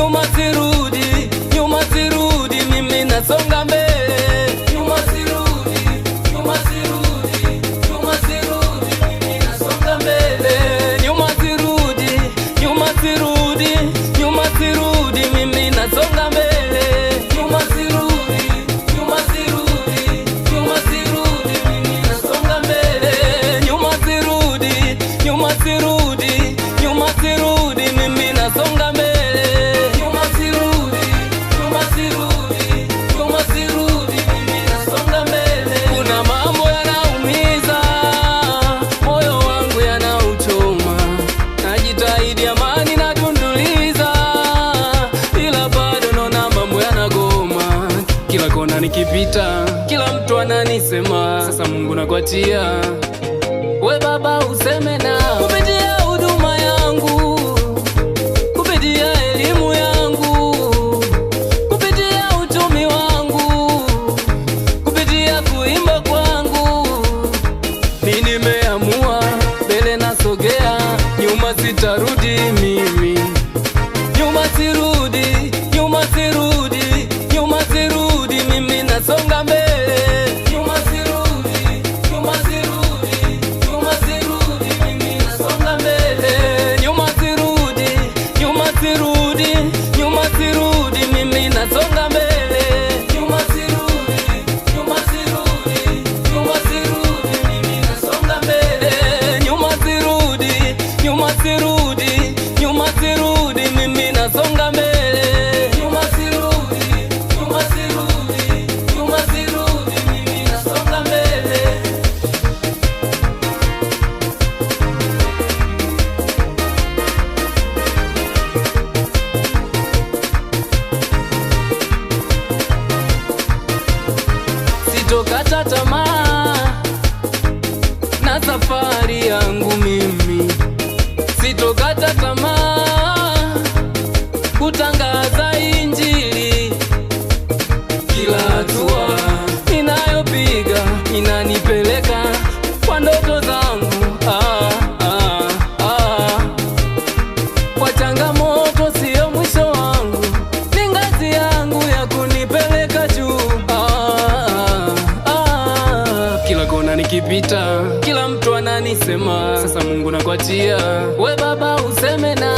nyuma sirudi, nyuma sirudi, mimi nasonga mbele. Nyuma sirudi, nyuma sirudi, nyuma sirudi, mimi nasonga mbele. Nyuma sirudi, nyuma sirudi, nyuma sirudi, mimi nasonga mbele. Nyuma sirudi, nyuma sirudi, nyuma sirudi, mimi nasonga mbele. Nyuma sirudi, nyuma sirudi, nyuma sirudi, mimi nasonga mbele. Nyuma sirudi, nyuma sirudi, nyuma sirudi, mimi nasonga mbele. Kuna mambo yanaumiza, moyo wangu yanauchoma, najitahidi amani nadunduliza, ila bado naona mambo yanagoma. Kila kona nikipita, kila mtu ananisema, sasa Mungu nakuachia, we Baba useme na kupitia huduma yangu, kupitia elimu yangu, kupitia uchumi wangu, kupitia kuimba kwangu. Mimi nimeamua, mbele nasogea, nyuma sitarudi mimi. Nyuma sirudi, nyuma sirudi, nyuma sirudi, mimi nasonga mbele. Nyuma sirudi, nyuma sirudi, nyuma sirudi, mimi nasonga mbele. Nyuma sirudi, nyuma sirudi, nyuma sirudi, mimi nasonga mbele. Nyuma sirudi, nyuma sirudi, nyuma sirudi, mimi nasonga mbele. Nyuma sirudi, nyuma sirudi, nyuma sirudi, mimi nasonga mbele. Nyuma sirudi, nyuma sirudi, nyuma sirudi, mimi nasonga mbele. Sitokata tamaa na safari yangu mimi, sitokata tamaa kutangaza Injili. Kila hatua ninayopiga inanipeleka kwa ndoto zangu, kwa changamoto sio mwisho wangu, ni ngazi yangu ya kunipeleka juu. Kila kona nikipita, kila mtu ananisema, sasa Mungu nakuachia, we Baba useme na